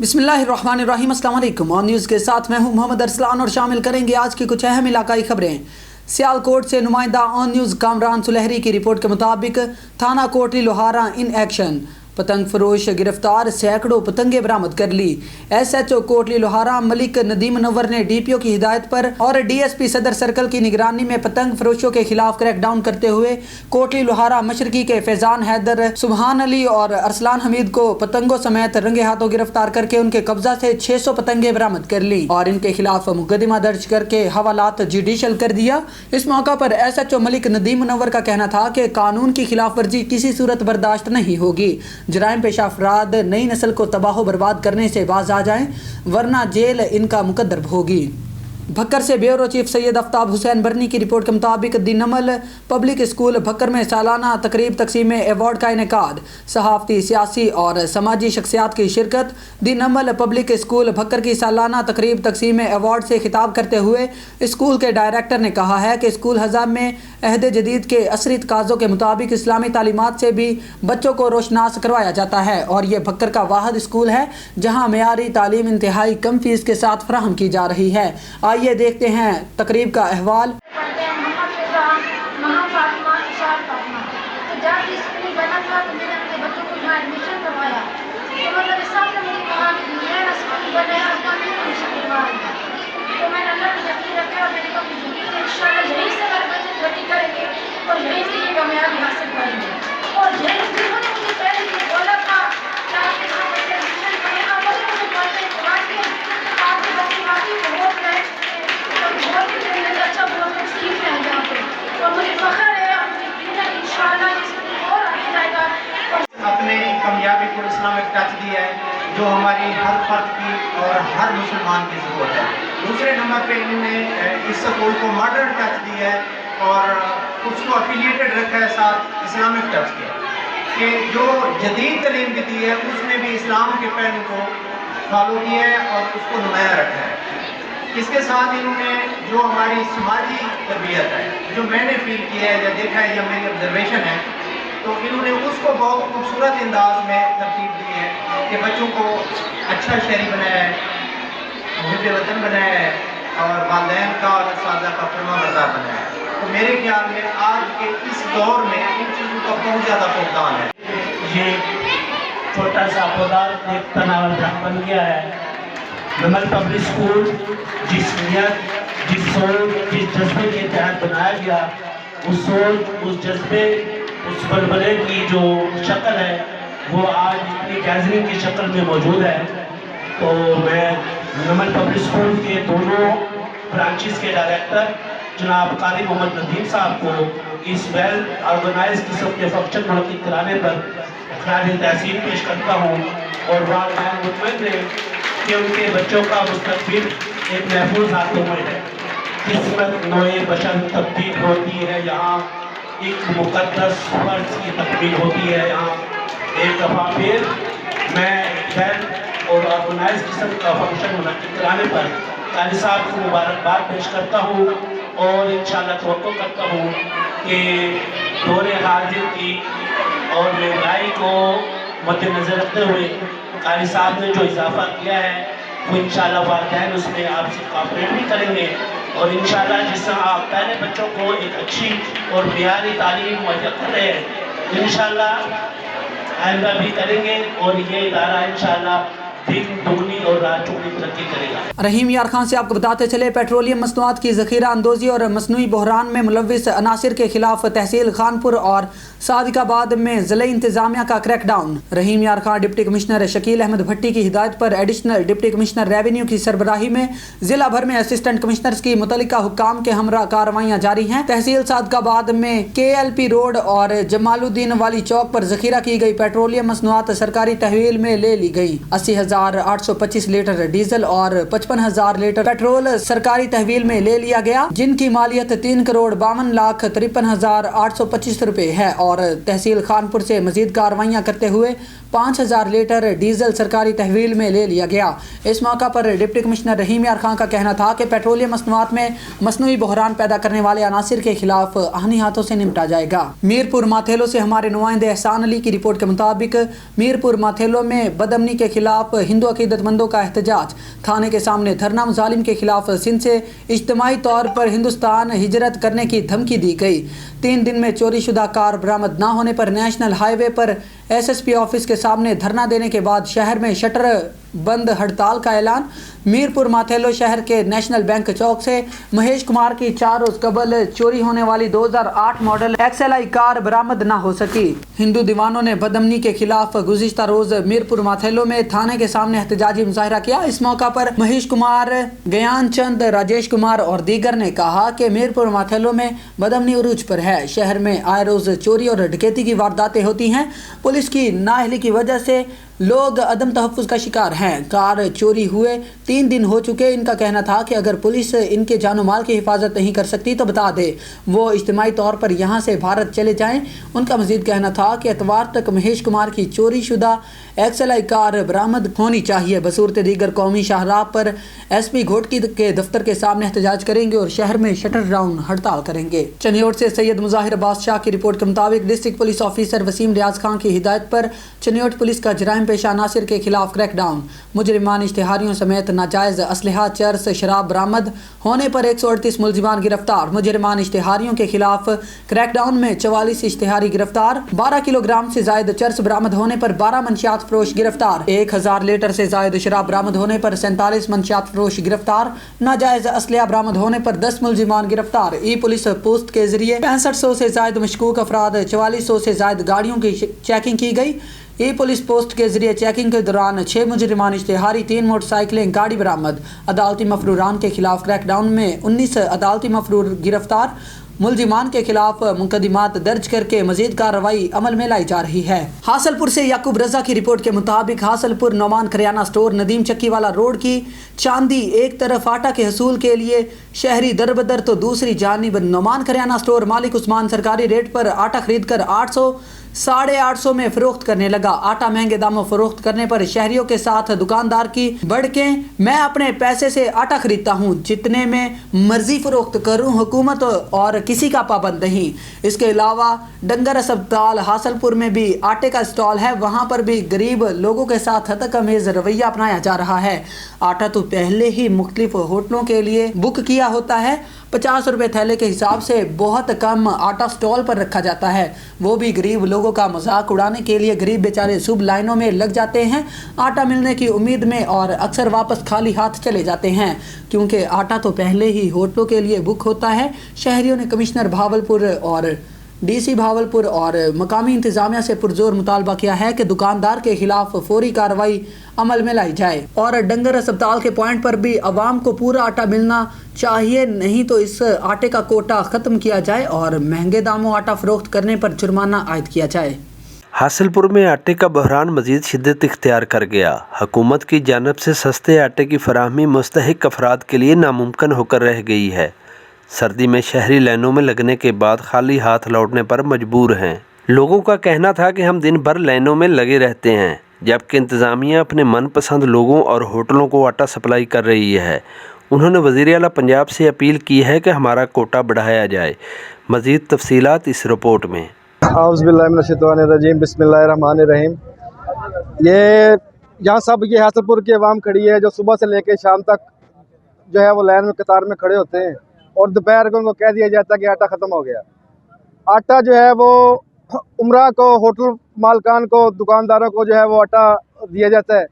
बिस्मिल्लाहिर्रहमानिर्रहीम। अस्सलाम वालेकुम। ऑन न्यूज़ के साथ मैं हूं मोहम्मद अरसलान और शामिल करेंगे आज की कुछ अहम इलाकाई खबरें। सियालकोट से नुमाइंदा ऑन न्यूज़ कामरान सुलहरी की रिपोर्ट के मुताबिक थाना कोटली लोहारा इन एक्शन, पतंग फरोश गिरफ्तार, सैकड़ों पतंगे बरामद कर ली। SHO कोटली लोहारा मलिक नदीम नवर ने DPO की हिदायत पर और DSP सदर सर्कल की निगरानी में पतंग फरोशों के खिलाफ क्रैकडाउन करते हुए कोटली लोहारा मशरकी के फैजान हैदर, सुबहान अली और अरसलान हमीद को पतंगों समेत रंगे हाथों गिरफ्तार करके उनके कब्जा से 600 पतंगे बरामद कर ली और इनके खिलाफ मुकदमा दर्ज करके हवालात जुडिशल कर दिया। इस मौका पर SHO मलिक नदीम नवर का कहना था कि कानून की खिलाफ वर्जी किसी सूरत बर्दाश्त नहीं होगी। जराइम पेशा अफराद नई नस्ल को तबाह बर्बाद करने से बाज आ जाएं, वरना जेल इनका मुकद्दर होगी। भक्कर से ब्यूरो चीफ सैयद आफ्ताब हुसैन बरनी की रिपोर्ट के मुताबिक दी नमल पब्लिक स्कूल भक्कर में सालाना तकरीब तकसीम अवार्ड का इनेकाद, सहाफ़ती, सियासी और समाजी शख्सियात की शिरकत। दी नमल पब्लिक स्कूल भक्कर की सालाना तकरीब तकसीम अवार्ड से खिताब करते हुए स्कूल के डायरेक्टर ने कहा है कि स्कूल हज़ाम में अहद जदीद के असरी तकाज़ों के मुताबिक इस्लामी तालीमात से भी बच्चों को रोशनास करवाया जाता है और ये भक्कर का वाहिद स्कूल है जहाँ मेयारी तालीम इंतहाई कम फीस के साथ फराहम की जा रही है। आइए देखते हैं तकरीब का अहवाल। अपने कामयाबी को इस्लामिक टच दिया है जो हमारी हर फर्द की और हर मुसलमान की ज़रूरत है। दूसरे नंबर पे इन्होंने इस स्कूल को मॉडर्न टच दिया है और उसको अफिलिएटेड रखा है साथ इस्लामिक टच के कि जो जदीद तलीम की दी है उसमें भी इस्लाम के पहलू को फॉलो किया है और उसको नुमाया रखा है। इसके साथ इन्होंने जो हमारी समाजी तरबियत है, जो मैंने फील किया है या देखा है या मेरी ऑब्जर्वेशन है, तो इन्होंने उसको बहुत खूबसूरत अंदाज में तरतीब दी है कि बच्चों को अच्छा शहरी बनाया है, मुहिब वतन बनाया है और वालिदैन का और साजा का फरमाबरदार बनाया है। तो मेरे ख्याल में आज के इस दौर में इन चीज़ों का बहुत ज़्यादा फुकदान है। ये छोटा सा पौधा एक तनाव बन गया है। नमल पब्लिक स्कूल जिस नियत, जिस सोच, जिस जज्बे के तहत बनाया गया, उस सोच, उस जज्बे, उस बलबले की जो शक्ल है वो आज इतनी गैदरिंग की शक्ल में मौजूद है। तो मैं नमल पब्लिक स्कूल के दोनों ब्रांचेस के डायरेक्टर जनाब कारी मोहम्मद नदीम साहब को इस वेल ऑर्गेनाइज किस्म के फंक्शन मुनक़िद कराने पर खराज तहसीन पेश करता हूँ और वालिदैन मुतमईन हैं कि उनके बच्चों का मुस्तक़बिल एक महफूज हाथों में है। किस्मत नोए बशर तब्दील होती है, यहाँ एक मुक़द्दस फर्ज की तकमील होती है। यहाँ एक दफ़ा फिर मैं वेल और ऑर्गेनाइज किस्म का फंक्शन मुनक़िद कराने पर कारी साहब को मुबारकबाद पेश करता हूँ और इंशाअल्लाह तवक्को करता हूँ कि दौरे हाजिर की और महंगाई को मद्देनज़र रखते हुए कारी साहब ने जो इजाफा किया है वो इंशाअल्लाह वालिदैन उसमें आपसे कोऑपरेट भी करेंगे और इंशाअल्लाह जिस तरह आप पहले बच्चों को एक अच्छी और मियारी तालीम मुहैया कर रहे हैं, इंशाअल्लाह आइंदा भी करेंगे और ये इदारा इंशाअल्लाह दिन दुगनी और रात चौगुनी तरक्की करेगा। रहीम यार खान से आपको बताते चले, पेट्रोलियम मसनूआत की ज़ख़ीरा अंदोज़ी और मसनूई बहरान में मुलव्विस अनासिर के खिलाफ तहसील खानपुर और सादिकाबाद में ज़िला इंतज़ामिया का क्रैकडाउन। रहीम यार खान डिप्टी कमिश्नर शकील अहमद भट्टी की हिदायत पर एडिशनल डिप्टी कमिश्नर रेवेन्यू की सरबराही में ज़िला भर में असिस्टेंट कमिश्नर्स की मुतल्लिका हुक्काम के हमरा कार्रवाइयाँ जारी हैं। तहसील सादिकाबाद में KLP रोड और जमालुद्दीन वाली चौक पर ज़ख़ीरा की गई पेट्रोलियम मसनूआत सरकारी तहवील में ले ली गई। 80,825 लीटर डीजल और 55,000 लीटर पेट्रोल सरकारी तहवील में ले लिया गया, जिनकी मालियत 3,52,53,825 रुपए है। और तहसील खानपुर से मजीद कार्रवाइयाँ करते हुए 5,000 लीटर डीजल सरकारी तहवील में ले लिया गया। इस मौका पर डिप्टी कमिश्नर रहीम यार खान का कहना था कि पेट्रोलियम मसनूआत में मसनूई बहरान पैदा करने वाले अनासिर के खिलाफ आहनी हाथों से निपटा जाएगा। मीरपुर माथेलो से हमारे नुमाइंदे एहसान अली की रिपोर्ट के मुताबिक मीरपुर माथेलो में बदअमनी के खिलाफ हिंदू अकीदतमंदों का एहतजाज, थाने के सामने धरना, मुजालिम के खिलाफ सिंध से इज्तिमाई तौर पर हिंदुस्तान हिजरत करने की धमकी दी गई। 3 दिन में चोरी शुदा कार बरामद न होने पर नेशनल हाईवे पर एसएसपी ऑफिस के सामने धरना देने के बाद शहर में शटर बंद हड़ताल का ऐलान। मीरपुर माथेलो शहर के नेशनल बैंक चौक से महेश कुमार की 4 रोज कबल चोरी होने वाली 2008 मॉडल XLI कार बरामद न हो सकी। हिंदू दीवानों ने बदअमनी के खिलाफ गुज़िश्ता रोज मीरपुर माथेलो में थाने के सामने एहतजाजी मुजाहिरा किया। इस मौका पर महेश कुमार, ज्ञान चंद, राजेश कुमार और दीगर ने कहा कि मीरपुर माथेलो में बदअमनी उरूज पर है। शहर में आए रोज चोरी और डकैती की वारदातें होती हैं। पुलिस की नाअहली की वजह से लोग अदम तहफ़्फ़ुज़ का शिकार हैं। कार चोरी हुए 3 दिन हो चुके। इनका कहना था कि अगर पुलिस इनके जानो माल की हिफाजत नहीं कर सकती तो बता दे, वो इज्तिमाई तौर पर यहाँ से भारत चले जाएं। उनका मजीद कहना था कि एतवार तक महेश कुमार की चोरी शुदा XLI कार बरामद होनी चाहिए। बसूरत दीगर कौमी शाहराह पर SP घोटकी के दफ्तर के सामने एहतजाज करेंगे और शहर में शटर डाउन हड़ताल करेंगे। चनियोट से सैयद मुजाहिर बादशाह की रिपोर्ट के मुताबिक डिस्ट्रिक्ट पुलिस ऑफिसर वसीम रियाज खान की हिदायत पर चनियोट पुलिस का जराइम पेशा नासिर के खिलाफ क्रैकडाउन, मुजरिमान इश्तिहारियों समेत नाजायज असलहा, चरस, शराब बरामद होने पर 138 मुलजिमान गिरफ्तार। मुजरिमान इश्तिहारियों के खिलाफ क्रैकडाउन में 44 इश्तिहारी गिरफ्तार। 12 किलोग्राम से जायद चरस बरामद होने पर 12 मंशियात फरोश गिरफ्तार। 1000 लीटर से जायद शराब बरामद होने पर 47 मंशियात फरोश गिरफ्तार। नाजायज असलहा बरामद होने पर 10 मुलजिमान गिरफ्तार। ई पुलिस पोस्ट के जरिए 6500 से जायद मशकूक अफराद, 4400 से जायद गाड़ियों की चेकिंग की गई। ई पुलिस पोस्ट के जरिए चेकिंग के दौरान 6 मुजरिमान इश्तिहारी, 3 मोटरसाइकिलें, गाड़ी बरामद। अदालती मफरूरान के खिलाफ क्रैकडाउन में 19 अदालती मफरूर गिरफ्तार। मुलजिमान के खिलाफ मुकदमात दर्ज करके मजीद कार्रवाई अमल में लाई जा रही है। हासलपुर से याकूब रजा की रिपोर्ट के मुताबिक हासलपुर नौमान करियाना स्टोर नदीम चक्की वाला रोड की चांदी एक तरफ आटा के हसूल के लिए शहरी दरबदर तो दूसरी जानिब नौमान करियाना स्टोर मालिक उस्मान सरकारी रेट पर आटा खरीद कर 800 850 में फरोख्त करने लगा। आटा महंगे दामों फरोख्त करने पर शहरियों के साथ दुकानदार की बढ़के मैं अपने पैसे से आटा खरीदता हूँ, जितने में मर्जी फरोख्त करूँ, हुकूमत और किसी का पाबंद नहीं। इसके अलावा डंगर अस्पताल हासलपुर में भी आटे का स्टॉल है, वहाँ पर भी गरीब लोगों के साथ हतकमेज रवैया अपनाया जा रहा है। आटा तो पहले ही मुख्तलिफ होटलों के लिए बुक किया होता है। 50 रुपये थैले के हिसाब से बहुत कम आटा स्टॉल पर रखा जाता है। वो भी गरीब लोगों का मजाक उड़ाने के लिए गरीब बेचारे सुबह लाइनों में लग जाते हैं आटा मिलने की उम्मीद में, और अक्सर वापस खाली हाथ चले जाते हैं क्योंकि आटा तो पहले ही होटलों के लिए बुक होता है। शहरियों ने कमिश्नर भावलपुर और DC भावलपुर और मकामी इंतजामिया से पुरजोर मुतालबा किया है कि दुकानदार के खिलाफ फौरी कार्रवाई अमल में लाई जाए और डंगर अस्पताल के पॉइंट पर भी आवाम को पूरा आटा मिलना चाहिए, नहीं तो इस आटे का कोटा ख़त्म किया जाए और महंगे दामों आटा फरोख्त करने पर जुर्माना आयद किया जाए। हासिलपुर में आटे का बहरान मजीद शिद्दत इख्तियार कर गया। हुकूमत की जानिब से सस्ते आटे की फराहमी मुस्तहिक अफराद के लिए नामुमकिन होकर रह गई है। सर्दी में शहरी लाइनों में लगने के बाद खाली हाथ लौटने पर मजबूर हैं। लोगों का कहना था कि हम दिन भर लाइनों में लगे रहते हैं, जबकि इंतज़ामिया अपने मनपसंद लोगों और होटलों को आटा सप्लाई कर रही है। उन्होंने वज़ीर आला पंजाब से अपील की है कि हमारा कोटा बढ़ाया जाए। मज़ीद तफसीलात इस रिपोर्ट में। औज़ुबिल्लाहिमिनश्शैतानिर्रजीम, बिस्मिल्लाहिर्रहमानिर्रहीम। ये यहाँ सब ये हासलपुर की आवाम खड़ी है जो सुबह से लेकर शाम तक जो है वो लाइन में कतार में खड़े होते हैं और दोपहर को उनको कह दिया जाता है कि आटा ख़त्म हो गया। आटा जो है वो उमरा को, होटल मालकान को, दुकानदारों को जो है वो आटा दिया जाता है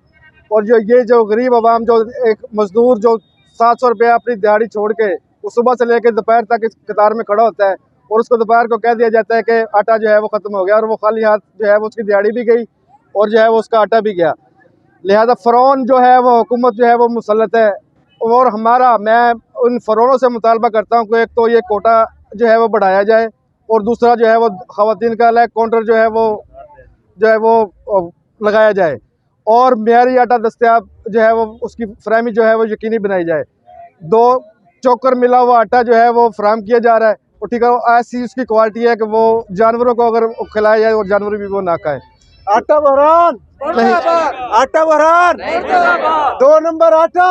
और जो गरीब आवाम, जो एक मज़दूर जो 700 रुपया अपनी दिहाड़ी छोड़ के वो सुबह से लेकर दोपहर तक इस कतार में खड़ा होता है और उसको दोपहर को कह दिया जाता है कि आटा जो है वो ख़त्म हो गया और वो खाली हाथ जो है वो उसकी दिहाड़ी भी गई और जो है वो उसका आटा भी गया। लिहाजा फ़रौन जो है वो हुकूमत जो है वो मुसल्लत है और मैं उन फ़रौनों से मुतालबा करता हूँ कि एक तो ये कोटा जो है वो बढ़ाया जाए और दूसरा जो है वो ख़वातीन का अलग काउंटर जो है वो लगाया जाए और मेयारी आटा दस्तयाब जो है वो उसकी फराहमी जो है वो यकीनी बनाई जाए। 2 चोकर मिला हुआ आटा जो है वो फराहम किया जा रहा है, और ठीक है ऐसी उसकी क्वालिटी है कि वो जानवरों को अगर खिलाया जाए और जानवर भी वो ना खाएं। आटा बहरान नहीं, आटा बहरान 2 नंबर आटा।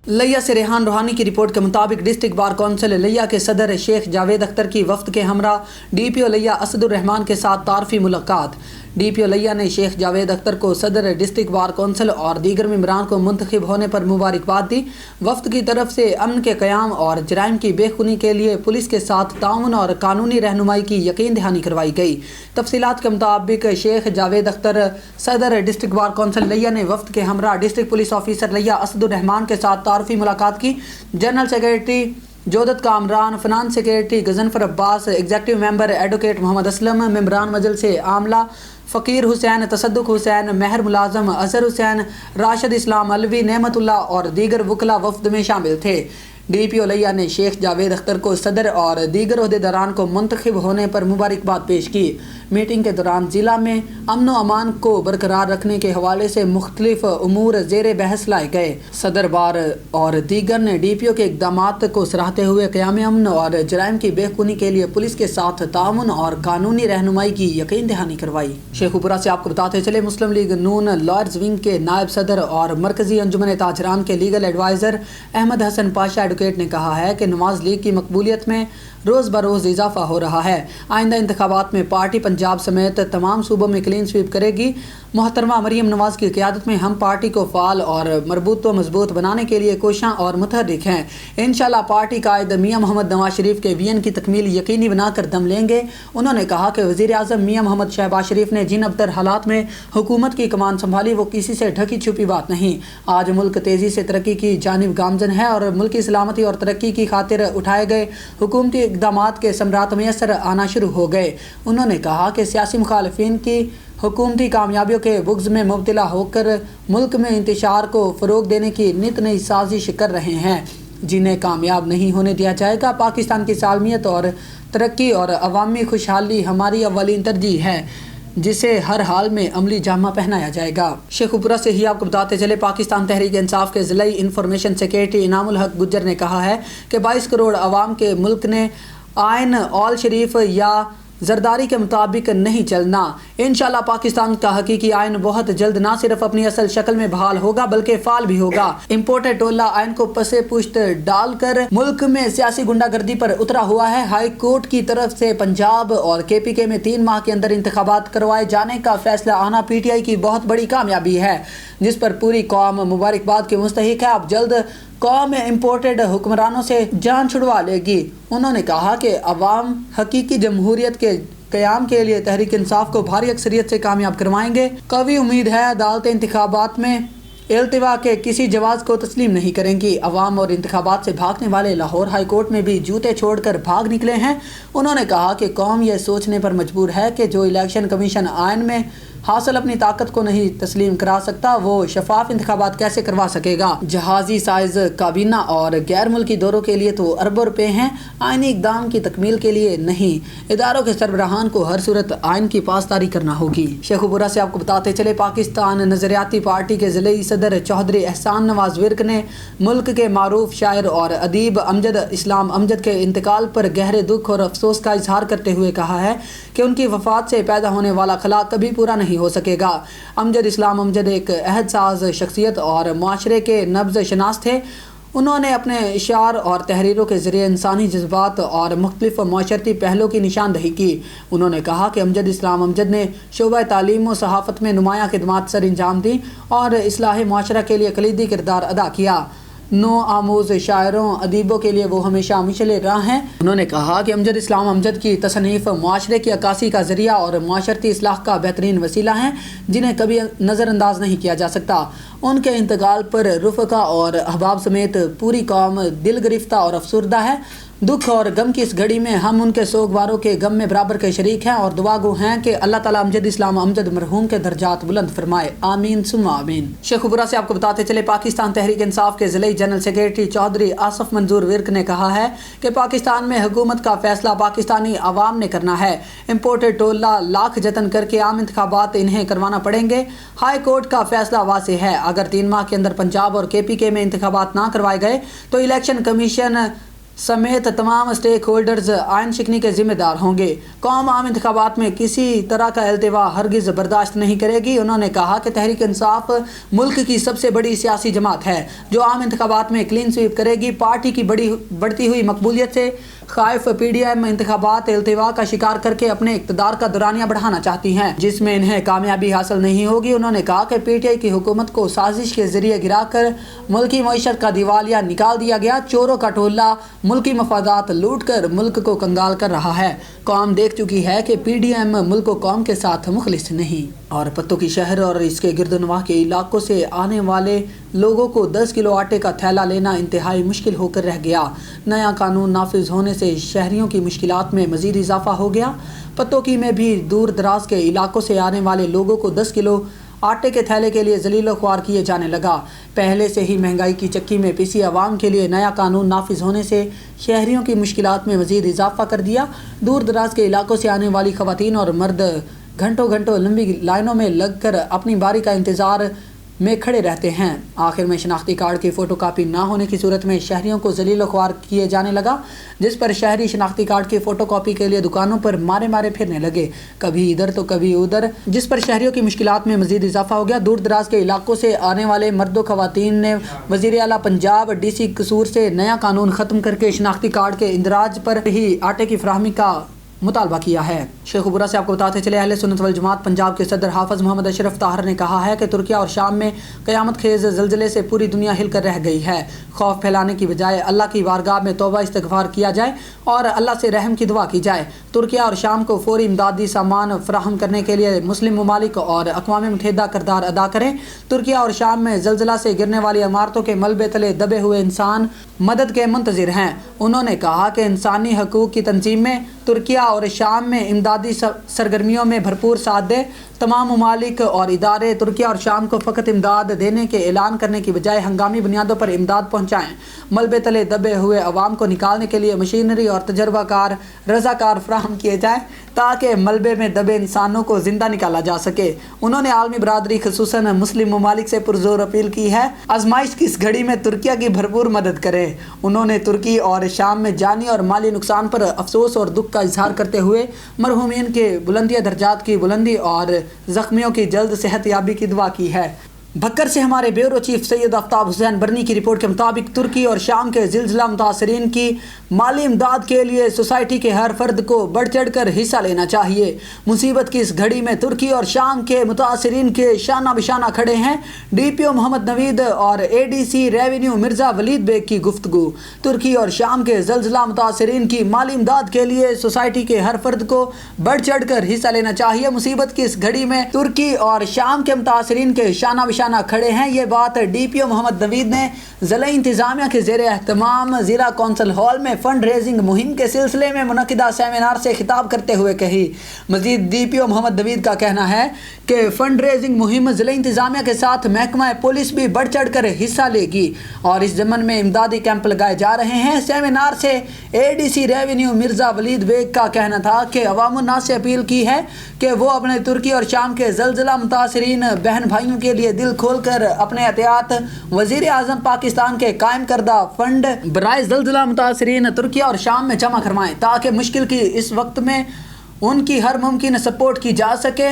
लिया से रेहान रूहानी की रिपोर्ट के मुताबिक डिस्ट्रिक्ट बार कौंसिल लिया के सदर शेख जावेद अख्तर की वफ्द के हमरा DPO लिया असदुर रहमान के साथ तारफी मुलाकात। DPO लिया ने शेख जावेद अख्तर को सदर डिस्ट्रिक्ट बार कौंसिल और दीगर मेंबरान को मुंतखब होने पर मुबारकबाद दी। वफ्द की तरफ से अमन के क़याम और जराइम की बेखुनी के लिए पुलिस के साथ ताउन और कानूनी रहनुमाई की यकीन दहानी करवाई गई। तफसीलात के मुताबिक शेख जावेद अख्तर सदर डिस्ट्रिक्ट बार कौंसिल लिया ने वफ्द के हमरा डिस्ट्रिक्ट पुलिस ऑफिसर लिया असदुर रहमान के साथ तारफी मुलाकात की। General secretary Jodat Kamran, finance secretary Ghazanfar Abbas, executive member advocate Mohammad Aslam, मेंबरान मजलिस आमला फ़कीर हुसैन, तसद्दुक हुसैन, महर मुलाजम, अजहर हुसैन, राशिद इस्लाम अलवी, नेमतुल्ला और दीगर वकला वफ्द में शामिल थे। DPO लिया ने शेख जावेद अख्तर को सदर और दीगर ओहदेदारान को मुंतखब होने पर मुबारकबाद पेश की। मीटिंग के दौरान ज़िला में अमन व अमान को बरकरार रखने के हवाले से मुख्तलिफ उमूर ज़ेर बहस लाए गए। सदर बार और दीगर ने DPO के इक़दामात को सराहते हुए क़याम अमन और जराइम की बेखुनी के लिए पुलिस के साथ ताउन और कानूनी रहनुमाई की यकीन दहानी करवाई। शेखुपुरा से आपको बताते चले, मुस्लिम लीग नून लॉयर्स विंग के नायब सदर और मरकजी अंजुमन ताजरान के legal adviser Ahmed Hasan Pasha advocate ने कहा है कि नवाज लीग की मकबूलियत में रोज़ बरोज़ इजाफा हो रहा है। आइंदा इंतखाबात में पार्टी पंजाब समेत तमाम सूबों में क्लीन स्वीप करेगी। मोहतरमा मरियम नवाज़ की क़यादत में हम पार्टी को फ़ाल और मरबूत व मजबूत बनाने के लिए कोशां और मुतहर्रिक हैं। इंशाअल्लाह पार्टी कायद मियां मोहम्मद नवाज शरीफ के विजन की तकमील यकीनी बनाकर दम लेंगे। उन्होंने कहा कि वज़ीर आज़म मियां मोहम्मद शहबाज शरीफ ने जिन अबतर हालात में हुकूमत की कमान संभाली वो किसी से ढकी छुपी बात नहीं। आज मुल्क तेज़ी से तरक्की की जानिब गामजन है और मुल्की सलामती और तरक्की की खातिर उठाए गए हुकूमती इक़दामात के समरात मैसर आना शुरू हो गए। उन्होंने कहा कि सियासी मुखालिफिन की हुकूमती कामयाबियों के बुग़्ज़ में मुब्तला होकर मुल्क में इंतशार को फ़रोग़ देने की नित नई साजिश कर रहे हैं, जिन्हें कामयाब नहीं होने दिया जाएगा। पाकिस्तान की सालमियत और तरक्की और अवामी खुशहाली हमारी अव्वलीन तरजीह है, जिसे हर हाल में अमली जामा पहनाया जाएगा। शेखुपुरा से ही आपको बताते चले, पाकिस्तान तहरीक इंसाफ के ज़िलाई इंफॉर्मेशन सेक्रेटरी इनामुल हक गुज्जर ने कहा है कि 22 करोड़ आवाम के मुल्क ने आइन ऑल शरीफ या जरदारी के मुताबिक नहीं चलना। इंशाअल्लाह पाकिस्तान का हकीकी आइन बहुत जल्द ना सिर्फ अपनी असल शक्ल में बहाल होगा बल्कि फाल भी होगा। इम्पोर्टेड टोला आइन को पसे पुश्त डालकर मुल्क में सियासी गुंडागर्दी पर उतरा हुआ है। हाई कोर्ट की तरफ से पंजाब और KPK में 3 माह के अंदर इंतखाबात करवाए जाने का फैसला आना PTI की बहुत बड़ी कामयाबी है, जिस पर पूरी कौम मुबारकबाद की मुस्तहिक है। अब जल्द कौम इम्पोर्टेड हुक्मरानों से जान छुड़वा लेगी। उन्होंने कहा कि अवाम हकीकी जमहूरियत के क़याम के लिए तहरीक इंसाफ को भारी अक्सरियत से कामयाब करवाएंगे। कवी उम्मीद है अदालतें इंतखाबात में इल्तिवा के किसी जवाज़ को तस्लीम नहीं करेंगी। अवाम और इंतखाबात से भागने वाले लाहौर हाई कोर्ट में भी जूते छोड़कर भाग निकले हैं। उन्होंने कहा कि कौम यह सोचने पर मजबूर है कि जो इलेक्शन कमीशन आइन में हासिल अपनी ताकत को नहीं तस्लीम करा सकता, वो शफाफ इंतखाबात कैसे करवा सकेगा। जहाजी साइज काबीना और गैर मुल्की दौरों के लिए तो अरबों रुपए हैं, आइनी इकदाम की तकमील के लिए नहीं। इदारों के सरबराहान को हर सूरत आइन की पासदारी करना होगी। शेखुपुरा से आपको बताते चले, पाकिस्तान नजरियाती पार्टी के ज़िले सदर चौधरी एहसान नवाज विर्क ने मुल्क के मारूफ शायर और अदीब अमजद इस्लाम अमजद के इंतकाल पर गहरे दुख और अफसोस का इजहार करते हुए कहा है कि उनकी वफात से पैदा होने वाला खला कभी पूरा नहीं हो सकेगा। अमजद इस्लाम अमजद एक अहदसाज शख्सियत और माशरे के नब्ज़ शनास थे। उन्होंने अपने इशार और तहरीरों के ज़रिए इंसानी जज्बात और मुख्तलिफ माशरती पहलों की निशानदही की। उन्होंने कहा कि अमजद इस्लाम अमजद ने शोबा तालीम व सहाफ़त में नुमायाँ खिदमात सर अंजाम दी और इस्लाह माशरा के लिए कलीदी किरदार अदा किया। नो आमोज शायरों अदीबों के लिए वो हमेशा मिशले राह हैं। उन्होंने कहा कि अमजद इस्लाम अमजद की तसनीफ़ माशरे की अक्कासी का ज़रिया और माशरती इस्लाह का बेहतरीन वसीला हैं, जिन्हें कभी नज़रअंदाज नहीं किया जा सकता। उनके इंतकाल पर रुफ़का और अहबाब समेत पूरी कौम दिल गिरफ्ता और अफसरदा है। दुख और गम की इस घड़ी में हम उनके सोगवारों के गम में बराबर के शरीक हैं और दुआगो हैं कि अल्लाह ताला अमजद इस्लाम अमजद मरहूम के दर्जात बुलंद फरमाए, आमीन सुम्मा आमीन। शेखुपुरा से आपको बताते चले, पाकिस्तान तहरीक इंसाफ के ज़िले जनरल सेक्रेटरी चौधरी आसफ मंजूर विर्क ने कहा है कि पाकिस्तान में हुकूमत का फैसला पाकिस्तानी अवाम ने करना है। इम्पोर्टेड टोला लाख जतन करके आम इंतखाबात इन्हें करवाना पड़ेंगे। हाई कोर्ट का फैसला वाज़ेह है, अगर 3 माह के अंदर पंजाब और KPK में इंतखाबात ना करवाए गए तो इलेक्शन कमीशन समेत तमाम स्टेक होल्डर्स आइन शिकनी के जिम्मेदार होंगे। कौम आम इंतखाबात में किसी तरह का अल्तवा हरगिज़ बर्दाश्त नहीं करेगी। उन्होंने कहा कि तहरीक इंसाफ मुल्क की सबसे बड़ी सियासी जमात है जो आम इंतखाबात में क्लीन स्वीप करेगी। पार्टी की बढ़ती हुई मकबूलियत से खाइफ PDM इंतखाबात अल्तवा का शिकार करके अपने इक़्तिदार का दुरानिया बढ़ाना चाहती हैं, जिसमें इन्हें कामयाबी हासिल नहीं होगी। उन्होंने कहा कि PTI की हुकूमत को साजिश के जरिए गिराकर मुल्की मईशत का दिवालिया निकाल दिया गया। चोरों का टोला मुल्की मफादात लूट कर मुल्क को कंगाल कर रहा है। कौम देख चुकी है कि PDM मुल्क व कौम के साथ मुखलिस नहीं। और पत्तों की शहर और इसके गिरदनवाह के इलाकों से आने वाले लोगों को 10 किलो आटे का थैला लेना इंतहाई मुश्किल होकर रह गया। नया कानून नाफिज होने से शहरियों की मुश्किलात में मज़ीद इजाफा हो गया। पत्तोकी में भी दूर दराज के इलाकों से आने वाले लोगों को 10 किलो आटे के थैले के लिए जलील ख्वार किए जाने लगा। पहले से ही महंगाई की चक्की में पिसी आवाम के लिए नया कानून नाफिज होने से शहरियों की मुश्किलात में मज़ीद इजाफा कर दिया। दूर दराज के इलाकों से आने वाली ख़वातीन और मर्द घंटों घंटों लंबी लाइनों में लगकर अपनी बारी का इंतज़ार में खड़े रहते हैं। आखिर में शनाख्ती कार्ड की फ़ोटो कापी ना होने की सूरत में शहरियों को जलील ख्वार किए जाने लगा, जिस पर शहरी शनाख्ती कार्ड की फ़ोटो कॉपी के लिए दुकानों पर मारे मारे फिरने लगे, कभी इधर तो कभी उधर, जिस पर शहरियों की मुश्किलात में मज़ीद इजाफा हो गया। दूर दराज के इलाकों से आने वाले मर्दों ख़वातीन ने वज़ीर आला पंजाब DC कसूर से नया कानून ख़त्म करके शनाख्ती कार्ड के इंदराज पर ही आटे की फराहमी का मुतालबा किया है। शेखुपुरा से आपको बताते चले, अहले सुन्नत वल जमात पंजाब के सदर हाफिज मोहम्मद अशरफ ताहर ने कहा है कि तुर्किया और शाम में क़यामत खेज़ ज़लज़ले से पूरी दुनिया हिलकर रह गई है। खौफ फैलाने की बजाय अल्लाह की वारगाह में तौबा इस्तिग़फ़ार किया जाए और अल्लाह से रहम की दुआ की जाए। तुर्किया और शाम को फ़ौरी इमदादी सामान फ़राहम करने के लिए मुस्लिम ममालिक और अक़वाम मुत्तहिदा किरदार अदा करें। तुर्किया और शाम में ज़लज़ला से गिरने वाली इमारतों के मलबे तले दबे हुए इंसान मदद के मुंतज़िर हैं। उन्होंने कहा कि इंसानी हकूक़ की तंजीमें तुर्किया और शाम में इमदादी सरगर्मियों में भरपूर साथ दे। तमाम ममालिक और इदारे तुर्किया और शाम को फ़कत इमदाद देने के ऐलान करने की बजाय हंगामी बुनियादों पर इमदाद पहुँचाएँ। मलबे तले दबे हुए अवाम को निकालने के लिए मशीनरी और तजर्बाकार रज़ाकार फराहम किए जाए ताकि मलबे में दबे इंसानों को ज़िंदा निकाला जा सके। उन्होंने आलमी बरादरी ख़ुसूसन मुस्लिम ममालिक से पुरज़ोर अपील की है आजमाइश की इस घड़ी में तुर्किया की भरपूर मदद करें। उन्होंने तुर्की और शाम में जानी और माली नुकसान पर अफसोस और दुख का इजहार करते हुए मरहूमीन के बुलंदिया दर्जात की बुलंदी और ज़ख्मियों की जल्द सेहतयाबी की दुआ की है। बक्कर से हमारे ब्यूरो चीफ सैयद आफ्ताब हुसैन बरनी की रिपोर्ट के मुताबिक तुर्की और शाम के ज़िलज़िला मुतासरीन की माली इमदाद के लिए सोसाइटी के हर फर्द को बढ़ चढ़ कर हिस्सा लेना चाहिए। मुसीबत की इस घड़ी में तुर्की और शाम के मुतासरीन के शाना बिशाना खड़े हैं DPO मोहम्मद नवीद और ADC रेवेन्यू मिर्ज़ा वलीद बेग की गुफ्तगू। तुर्की और शाम के ज़िलज़िला मुतासरीन की माली इमदाद के लिए सोसाइटी के हर फर्द को बढ़ चढ़ कर हिस्सा लेना चाहिए। मुसीबत की इस घड़ी में तुर्की और शाम के मुतासरीन के शाना बिशाना खड़े हैं। ये बात DPO मोहम्मद नवीद ने ज़िला इंतज़ामिया के ज़ेरे एहतमाम ज़िला कौंसल हॉल में फंड रेजिंग मुहिम के सिलसिले में मुनक़िदा सेमिनार से खिताब करते हुए कही। मज़ीद DPO मोहम्मद नवीद का कहना है कि फंड रेजिंग मुहिम ज़िला इंतज़ामिया के साथ महकमा पुलिस भी बढ़ चढ़ कर हिस्सा लेगी और इस ज़मन में इमदादी कैंप लगाए जा रहे हैं। सेमिनार से ADC रेवेन्यू मिर्ज़ा वलीद बेग का कहना था कि अवामुन्नास से अपील की है कि वो अपने तुर्की और शाम के ज़लज़ला मुतासरीन बहन भाइयों के लिए दिल खोलकर अपने एहतियात वज़ीर आज़म पाकिस्तान के कायम करदा फंड बराए ज़लज़ला मुतासरीन तुर्किया और शाम में जमा करवाएं ताकि मुश्किल की इस वक्त में उनकी हर मुमकिन सपोर्ट की जा सके।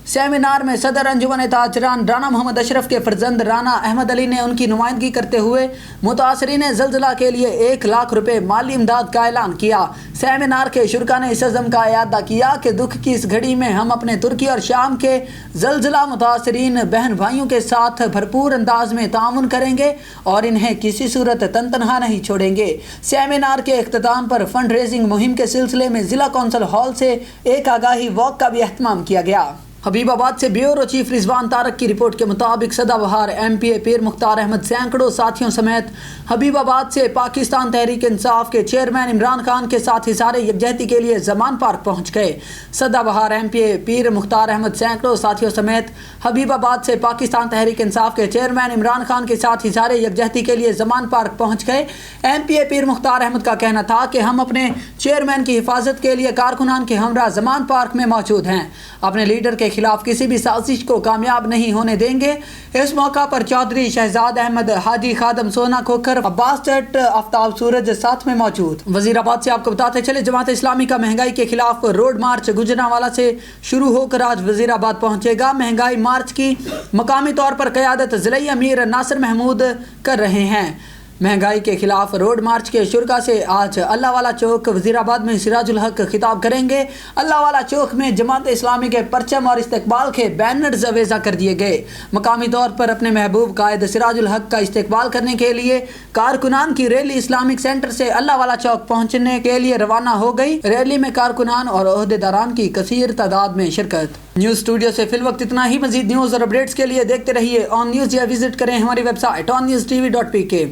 सेमिनार में सदर अंजुमन ताजरान राना मोहम्मद अशरफ के फर्जंद राना अहमद अली ने उनकी नुमाइंदगी करते हुए मुतासरीन ज़लज़ला के लिए 1 लाख रुपए माली इमदाद का ऐलान किया। सेमिनार के शुरका ने इस अज़म का इयादा किया कि दुख की इस घड़ी में हम अपने तुर्की और शाम के ज़लज़ला मुतासरीन बहन भाइयों के साथ भरपूर अंदाज में ताउन करेंगे और इन्हें किसी सूरत तनहा नहीं छोड़ेंगे। सेमिनार के इख्तिताम पर फंड रेजिंग मुहिम के सिलसिले में ज़िला कौंसल हॉल से एक आगाही वॉक का भी एहतमाम किया गया। हबीबाबाद से ब्यूरो चीफ रिजवान तारक की रिपोर्ट के मुताबिक सदाबहार MPA पीर मुख्तार अहमद सैकड़ों साथियों समेत हबीबाबाद से पाकिस्तान तहरीक इंसाफ के चेयरमैन इमरान खान के साथ हिसार यकजहती के लिए जमान पार्क पहुंच गए। सदाबहार MPA पीर मुख्तार अहमद सैकड़ों साथियों समेत हबीबाबाद से पाकिस्तान तहरीक इंसाफ के चेयरमैन इमरान खान के साथ हिसार यकजहती के लिए जमान पार्क पहुँच गए। MPA पीर मुख्तार अहमद का कहना था कि हम अपने चेयरमैन की हिफाजत के लिए कारकुनान के हमरा जमान पार्क में मौजूद हैं, अपने लीडर के खिलाफ किसी भी साजिश को कामयाब नहीं होने देंगे। इस मौका पर चौधरी शहजाद अहमद, हाजी खादम सोना खोखर, अब्बास जट, आफ्ताब सूरज साथ में मौजूद। वजीराबाद से आपको बताते चले जमात इस्लामी का महंगाई के खिलाफ रोड मार्च गुजरांवाला से शुरू होकर आज वजीराबाद पहुंचेगा। महंगाई मार्च की मकामी तौर पर क़यादत ज़िला अमीर नासिर महमूद कर रहे हैं। महंगाई के खिलाफ रोड मार्च के शुरा से आज अल्लाह वाला चौक वजीराबाद में सिराजुल हक खिताब करेंगे। अल्लाह वाला चौक में जमात इस्लामी के परचम और इस्तकबाल के बैनर्स अवेजा कर दिए गए। मकामी तौर पर अपने महबूब कायद सिराजुल हक का इस्तकबाल करने के लिए कारकुनान की रैली इस्लामिक सेंटर से अल्लाह वाला चौक पहुंचने के लिए रवाना हो गई। रैली में कारकुनान और ओहदेदारान की कसीर तादाद में शिरकत। न्यूज़ स्टूडियो से फिल वक्त इतना ही। मजीद न्यूज़ और अपडेट्स के लिए देखते रहिए ऑन न्यूज़ या विजिट करें हमारी वेबसाइट onNewsTV.pk।